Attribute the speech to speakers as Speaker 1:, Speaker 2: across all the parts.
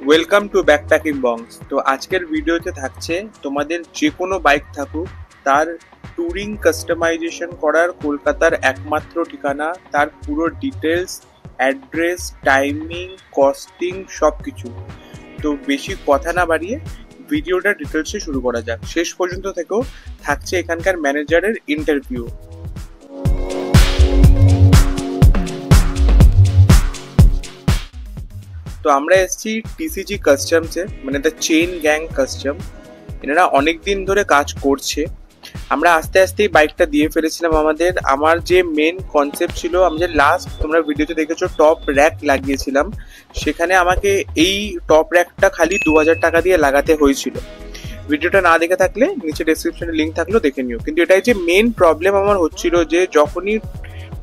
Speaker 1: Welcome to backpacking বংস। তো আজকের ভিডিওতে থাকছে তোমাদের যে কোনো বাইক থাকুক তার ট্যুরিং কাস্টমাইজেশন করার কলকাতার একমাত্র ঠিকানা, তার পুরো ডিটেলস, অ্যাড্রেস, টাইমিং, কস্টিং সব কিছু। তো বেশি কথা না বাড়িয়ে ভিডিওটা ডিটেলসে শুরু করা যাক। শেষ পর্যন্ত থেকেও থাকছে এখানকার ম্যানেজারের ইন্টারভিউ। তো আমরা এসেছি টিসিজি কাস্টমসে, মানে দ্য চেইন গ্যাং কাস্টম। এনারা অনেক দিন ধরে কাজ করছে। আমরা আস্তে আস্তেই বাইকটা দিয়ে ফেলেছিলাম। আমার যে মেন কনসেপ্ট ছিল, আমি যে লাস্ট তোমরা ভিডিওতে দেখেছো টপ র্যাক লাগিয়েছিলাম, সেখানে আমাকে এই টপ র্যাকটা খালি 2000 টাকা দিয়ে লাগাতে হয়েছিল। ভিডিওটা না দেখে থাকলে নিচে ডেসক্রিপশনে লিঙ্ক থাকলেও দেখে নিও। কিন্তু এটাই যে মেন প্রবলেম আমার হচ্ছিল, যে যখনই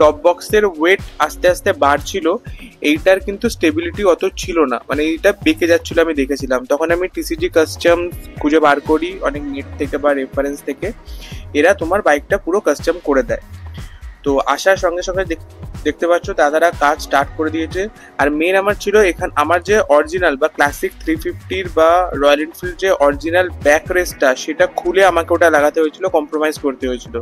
Speaker 1: টপ বক্সের ওয়েট আস্তে আস্তে বাড়ছিল, এইটার কিন্তু স্টেবিলিটি অত ছিল না, মানে এইটা বেঁকে যাচ্ছিল। আমি দেখেছিলাম, তখন আমি টিসিজি কাস্টম খুঁজে বার করি অনেক নেট থেকে বা রেফারেন্স থেকে। এরা তোমার বাইকটা পুরো কাস্টম করে দেয়। তো আসার সঙ্গে সঙ্গে দেখতে পাচ্ছ দাদারা কাজ স্টার্ট করে দিয়েছে। আর মেন আমার ছিল আমার যে অরিজিনাল বা ক্লাসিক 350 বা রয়্যাল এনফিল্ড যে অরিজিনাল ব্যাক রেস্টটা, সেটা খুলে আমাকে ওটা লাগাতে হয়েছিল, কম্প্রোমাইজ করতে হয়েছিল।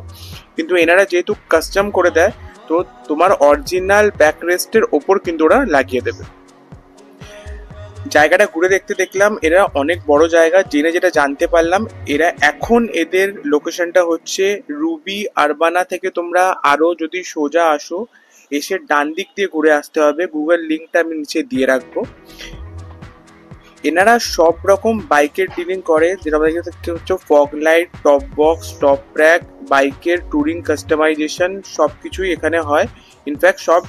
Speaker 1: কিন্তু এনারা যেহেতু কাস্টম করে দেয়, তো তোমার অরিজিনাল ব্যাক রেস্টের ওপর কিন্তু ওরা লাগিয়ে দেবে। জায়গাটা ঘুরে দেখলাম এরা অনেক বড় জায়গা। জেনে যেটা জানতে পারলাম, এদের লোকেশনটা হচ্ছে রুবি আরবানা থেকে তোমরা আরো যদি সোজা আসো, এসে ডান দিক দিয়ে ঘুরে আসতে হবে। গুগল লিঙ্কটা আমি নিচে দিয়ে রাখবো। এনারা সব রকম বাইকের ডিলিং করে, যেটা আমাদের দেখতে হচ্ছে fog light, top box, top rack, বাইকের ট্যুরিং কাস্টমাইজেশন সবকিছুই এখানে হয়। ইনফ্যাক্ট সব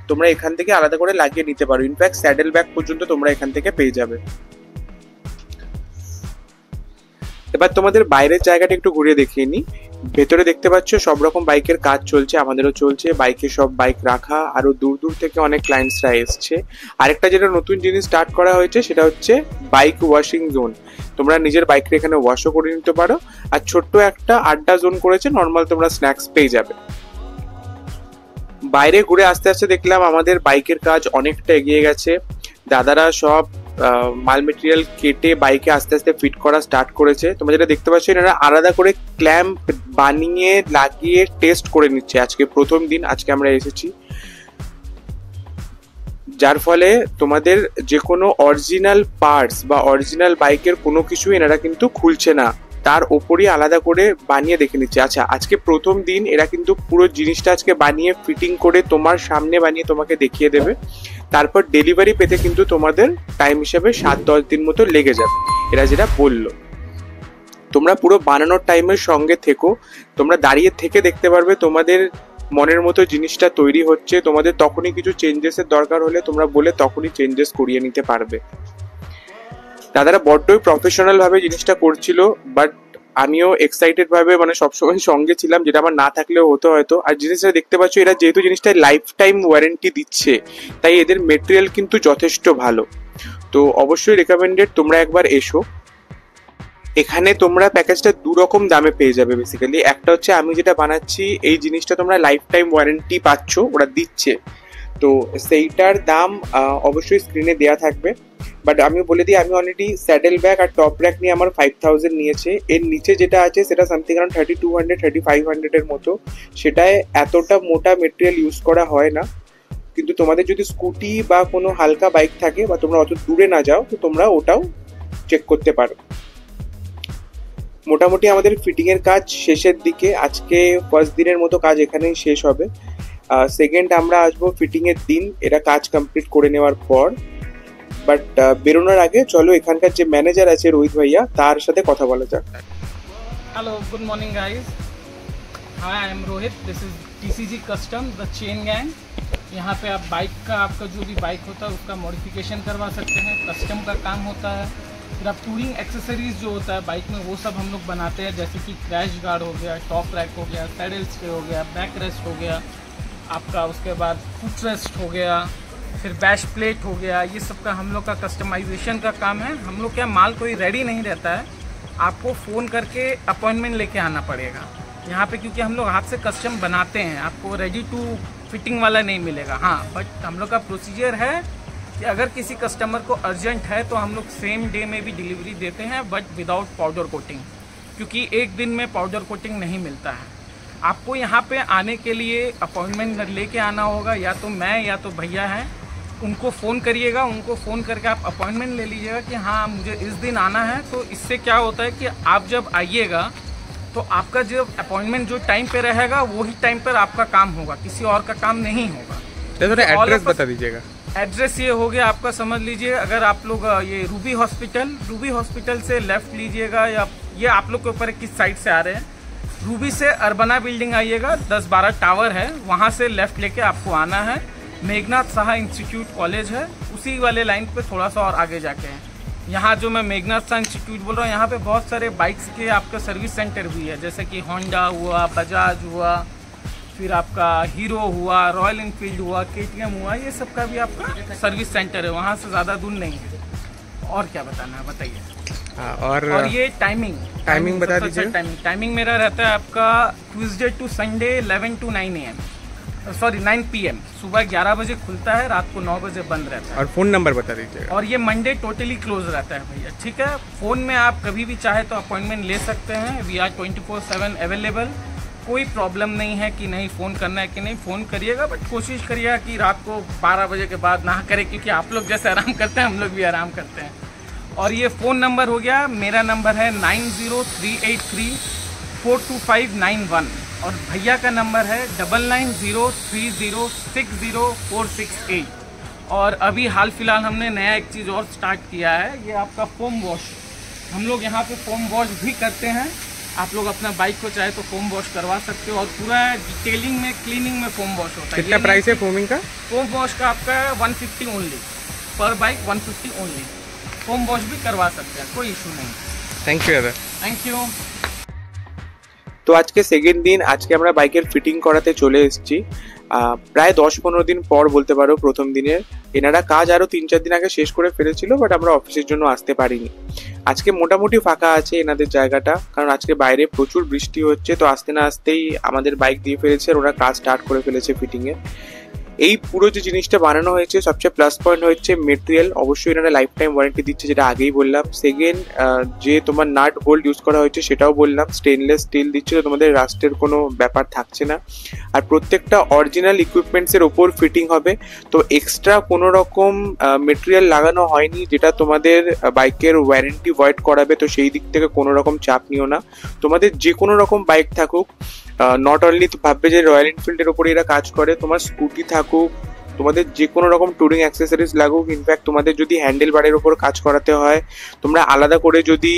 Speaker 1: তোমরা এখান থেকে আলাদা করে লাগিয়ে নিতে পারো। ইনফ্যাক্ট স্যাডেল ব্যাগ পর্যন্ত তোমরা এখান থেকে পেয়ে যাবে। এবার তোমাদের বাইরের জায়গাটা একটু ঘুরে দেখিয়ে নিই। ভেতরে দেখতে পাচ্ছ সব রকম বাইকের কাজ চলছে, আমাদেরও চলছে। বাইকে সব বাইক রাখা, আরো দূর দূর থেকে অনেক ক্লায়েন্টসরা এসছে। আরেকটা যেটা নতুন জিনিস স্টার্ট করা হয়েছে, সেটা হচ্ছে বাইক ওয়াশিং জোন। তোমরা নিজের বাইকটা এখানে ওয়াশও করে নিতে পারো। আর ছোট্ট একটা আড্ডা জোন করেছে, নর্মাল তোমরা স্ন্যাক্স পেয়ে যাবে। বাইরে ঘুরে আস্তে আস্তে দেখলাম আমাদের বাইকের কাজ অনেকটা এগিয়ে গেছে। দাদারা সব মাল মেটেরিয়াল কেটে বাইকে আস্তে আস্তে ফিট করা স্টার্ট করেছে। তোমরা যেটা দেখতে পাচ্ছ, এনারা আলাদা করে ক্ল্যাম্প বানিয়ে লাগিয়ে টেস্ট করে নিচ্ছে। আজকে প্রথম দিন, আজকে আমরা এসেছি। যার ফলে তোমাদের যে কোনো অরিজিনাল পার্টস বা অরিজিনাল বাইকের কোনো কিছু এনারা কিন্তু খুলছে না, তার ওপরই আলাদা করে বানিয়ে দেখে নিচ্ছে। আচ্ছা, আজকে প্রথম দিন এরা কিন্তু পুরো জিনিসটা আজকে বানিয়ে ফিটিং করে তোমার সামনে বানিয়ে তোমাকে দেখিয়ে দেবে। তারপর ডেলিভারি পেতে কিন্তু তোমাদের টাইম হিসেবে 7-10 দিন মতো লেগে যাবে, এরা যেটা বললো। তোমরা পুরো বানানোর টাইমের সঙ্গে থেকো, তোমরা দাঁড়িয়ে থেকে দেখতে পারবে তোমাদের মনের মতো জিনিসটা তৈরি হচ্ছে। তোমাদের তখনই কিছু চেঞ্জেসের দরকার হলে তোমরা বলে তখনই চেঞ্জেস করিয়ে নিতে পারবে। দাদারা বড্ডই প্রফেশনাল ভাবে জিনিসটা করছিল, বাট আমিও এক্সাইটেড ভাবে মানে সবসময় সঙ্গে ছিলাম, যেটা আমার না থাকলেও হতো হয়তো। আর জিনিসটা দেখতে পাচ্ছ, এরা যেহেতু জিনিসটা লাইফ টাইম ওয়ারেন্টি দিচ্ছে, তাই এদের মেটেরিয়াল কিন্তু যথেষ্ট ভালো। তো অবশ্যই রেকমেন্ডেড, তোমরা একবার এসো। এখানে তোমরা প্যাকেজটা দুরকম দামে পেয়ে যাবে। বেসিক্যালি একটা হচ্ছে আমি যেটা বানাচ্ছি, এই জিনিসটা তোমরা লাইফ টাইম ওয়ারেন্টি পাচ্ছ, ওরা দিচ্ছে। তো সেইটার দাম অবশ্যই স্ক্রিনে দেওয়া থাকবে। বাট আমি বলে দিই, আমি অলরেডি স্যাডেল ব্যাগ আর টপ র্যাক নিয়ে আমার 5000 নিয়েছে। এর নিচে যেটা আছে সেটা সামথিং অ্যারাউন্ড 3200-3500 এর মতো। সেটায় এতটা মোটা মেটেরিয়াল ইউজ করা হয় না। কিন্তু তোমাদের যদি স্কুটি বা কোনো হালকা বাইক থাকে বা তোমরা অত দূরে না যাও, তো তোমরা ওটাও চেক করতে পারো। মোটামুটি আমাদের ফিটিং এর কাজ শেষের দিকে। আজকে ফার্স্ট দিনের মতো কাজ এখানেই শেষ হবে। সেকেন্ড আমরা আসবো ফিটিং এর দিন, এরা কাজ কমপ্লিট করে নেওয়ার পর। বাট বেরোনোর আগে চলো এখানকার যে ম্যানেজার আছে রোহিত ভাইয়া, তার সাথে কথা বলা যাক।
Speaker 2: Hello, good morning guys. Hi, I am Rohit. This is TCG custom the chain gang. यहाँ पे आप बाइक का, आपका जो भी बाइक होता है उसका मॉडिफिकेशन करवा सकते हैं। कस्टम का काम होता है। फिर आप टूरिंग एक्सेसरीज जो होता है बाइक में, वो सब हम लोग बनाते हैं। जैसे कि क्रैश गार्ड हो गया, टॉप रैक हो गया, सैडल स्टे हो गया, बैक रेस्ट हो गया आपका, उसके बाद फुट रेस्ट हो गया, फिर बैश प्लेट हो गया। ये सब का हम लोग का कस्टमाइजेशन का काम है। हम लोग क्या, माल कोई रेडी नहीं रहता है, आपको फ़ोन करके अपॉइंटमेंट लेके आना पड़ेगा यहाँ पे, क्योंकि हम लोग हाथ से कस्टम बनाते हैं। आपको रेडी टू फिटिंग वाला नहीं मिलेगा। हाँ, बट हम लोग का प्रोसीजर है कि अगर किसी कस्टमर को अर्जेंट है तो हम लोग सेम डे में भी डिलीवरी देते हैं, बट विदाउट पाउडर कोटिंग, क्योंकि एक दिन में पाउडर कोटिंग नहीं मिलता है। आपको यहाँ पे आने के लिए अपॉइंटमेंट लेके आना होगा, या तो मैं या तो भैया हैं, उनको फ़ोन करिएगा, उनको फ़ोन करके आप अपॉइंटमेंट ले लीजिएगा कि हाँ मुझे इस दिन आना है। तो इससे क्या होता है कि आप जब आइएगा तो आपका जो अपॉइंटमेंट जो टाइम पे रहेगा वही टाइम पर आपका काम होगा, किसी और का काम नहीं होगा।
Speaker 1: थोड़ा एड्रेस बता दीजिएगा।
Speaker 2: एड्रेस ये हो गया आपका, समझ लीजिए अगर आप लोग ये रूबी हॉस्पिटल से लेफ़्ट लीजिएगा, या ये आप लोग के ऊपर किस साइड से आ रहे हैं, रूबी से अर्बना बिल्डिंग आइएगा, 10-12 टावर है, वहाँ से लेफ़्ट लेके आपको आना है। मेघनाथ साहा इंस्टीट्यूट कॉलेज है, उसी वाले लाइन पे थोड़ा सा और आगे जाके है। यहाँ जो मैं मेघनाथ साहा इंस्टीट्यूट बोल रहा हूँ, यहाँ पे बहुत सारे बाइक्स के आपका सर्विस सेंटर भी है, जैसे कि होंडा हुआ, बजाज हुआ, फिर आपका हीरो हुआ, रॉयल इनफील्ड हुआ, KTM हुआ, ये सब का भी आपका सर्विस सेंटर है, वहाँ से ज़्यादा दूर नहीं है। और क्या बताना है बताइए।
Speaker 1: और
Speaker 2: ये टाइमिंग
Speaker 1: बता दीजिए।
Speaker 2: टाइमिंग मेरा रहता है आपका Tuesday to Sunday 11 to 9 AM, sorry 9 PM। सुबह 11 बजे खुलता है, रात को 9 बजे बंद रहता है।
Speaker 1: और फ़ोन नंबर बता दीजिए।
Speaker 2: और ये मंडे टोटली क्लोज रहता है भैया, ठीक है। फ़ोन में आप कभी भी चाहे तो अपॉइंटमेंट ले सकते हैं, वी आर 24/7 अवेलेबल। कोई प्रॉब्लम नहीं है कि नहीं फ़ोन करना है कि नहीं, फ़ोन करिएगा, बट कोशिश करिएगा कि रात को 12 बजे के बाद ना करें, क्योंकि आप लोग जैसे आराम करते हैं हम लोग भी आराम करते हैं। और ये फ़ोन नंबर हो गया, मेरा नंबर है 9038342591, और भैया का नंबर है 9903060468। और अभी हाल फिलहाल हमने नया एक चीज़ और स्टार्ट किया है, ये आपका फोम वॉश। हम लोग यहाँ पे फोम वॉश भी करते हैं, आप लोग अपना बाइक को चाहे तो फोम वॉश करवा सकते हो, और पूरा डिटेलिंग में क्लीनिंग में फोम वॉश होता है।
Speaker 1: कितना प्राइस है फोमिंग का?
Speaker 2: फोम वॉश का आपका 150 ओनली, पर बाइक 150 ओनली। फोम वॉश भी करवा सकते हैं, कोई इशू नहीं।
Speaker 1: থ্যাংক ইউ দাদা।
Speaker 2: Thank you.
Speaker 1: তো আজকে সেকেন্ড দিন, আজকে আমরা বাইকের ফিটিং করাতে চলে এসেছি। প্রায় 10-15 দিন পর বলতে পারো প্রথম দিনের। এনারা কাজ আরও 3-4 দিন আগে শেষ করে ফেলেছিল, বাট আমরা অফিসের জন্য আসতে পারিনি। আজকে মোটামুটি ফাঁকা আছে এনাদের জায়গাটা, কারণ আজকে বাইরে প্রচুর বৃষ্টি হচ্ছে, তো আসতে না আসতেই আমাদের বাইক দিয়ে ফেলেছে আর ওরা কাজ স্টার্ট করে ফেলেছে ফিটিংয়ে। এই পুরো যে জিনিসটা বানানো হয়েছে, সবচেয়ে প্লাস পয়েন্ট হচ্ছে মেটেরিয়াল। অবশ্যই এনারা লাইফ টাইম ওয়ারেন্টি দিচ্ছে, যেটা আগেই বললাম। সেকেন্ড, যে তোমার নাট বোল্ট ইউজ করা হয়েছে সেটাও বললাম, স্টেনলেস স্টিল দিচ্ছে, তো তোমাদের রাস্টের কোনো ব্যাপার থাকছে না। আর প্রত্যেকটা অরিজিনাল ইকুইপমেন্টসের ওপর ফিটিং হবে, তো এক্সট্রা কোনো রকম মেটেরিয়াল লাগানো হয়নি যেটা তোমাদের বাইকের ওয়ারেন্টি ভয়েড করাবে। তো সেই দিক থেকে কোনো রকম চাপ নিও না। তোমাদের যে কোনো রকম বাইক থাকুক, নট অনলি ভাববে যে রয়্যাল এনফিল্ডের ওপরে এরা কাজ করে, তোমার স্কুটি থাকুক, তোমাদের যে কোনো রকম টুরিং অ্যাক্সেসরিজ লাগুক, ইনফ্যাক্ট তোমাদের যদি হ্যান্ডেল বারের ওপর কাজ করাতে হয়, তোমরা আলাদা করে যদি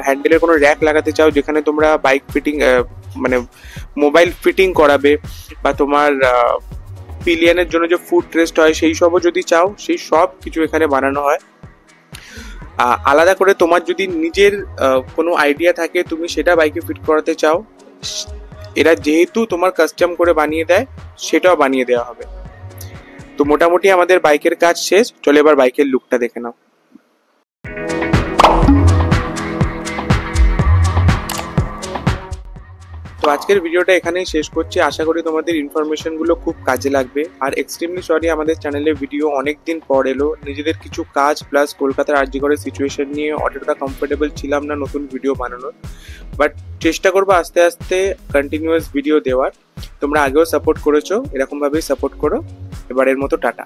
Speaker 1: হ্যান্ডেলের কোনো র্যাক লাগাতে চাও যেখানে তোমরা বাইক ফিটিং মানে মোবাইল ফিটিং করাবে, বা তোমার পিলিয়নের জন্য যে ফুট রেস্ট হয় সেই সবও যদি চাও, সেই সব কিছু এখানে বানানো হয়। আলাদা করে তোমার যদি নিজের কোনো আইডিয়া থাকে, তুমি সেটা বাইকে ফিট করাতে চাও, এরা যেহেতু তোমার কাস্টম করে বানিয়ে দেয়, সেটাও বানিয়ে দেওয়া হবে। তো মোটামুটি আমাদের বাইকের কাজ শেষ, চলো এবার বাইকের লুকটা দেখে নাও। তো আজকের ভিডিওটা এখানেই শেষ করছি। আশা করি তোমাদের ইনফরমেশনগুলো খুব কাজে লাগবে। আর এক্সট্রিমলি সরি, আমাদের চ্যানেলে ভিডিও অনেক দিন পর এলো। নিজেদের কিছু কাজ প্লাস কলকাতার আরজিকরের সিচুয়েশন নিয়ে অতটা কমফোর্টেবল ছিলাম না নতুন ভিডিও বানানোর, বাট চেষ্টা করবো আস্তে আস্তে কন্টিনিউয়াস ভিডিও দেওয়ার। তোমরা আগেও সাপোর্ট করেছো, এরকমভাবেই সাপোর্ট করো। এবারের মতো টাটা।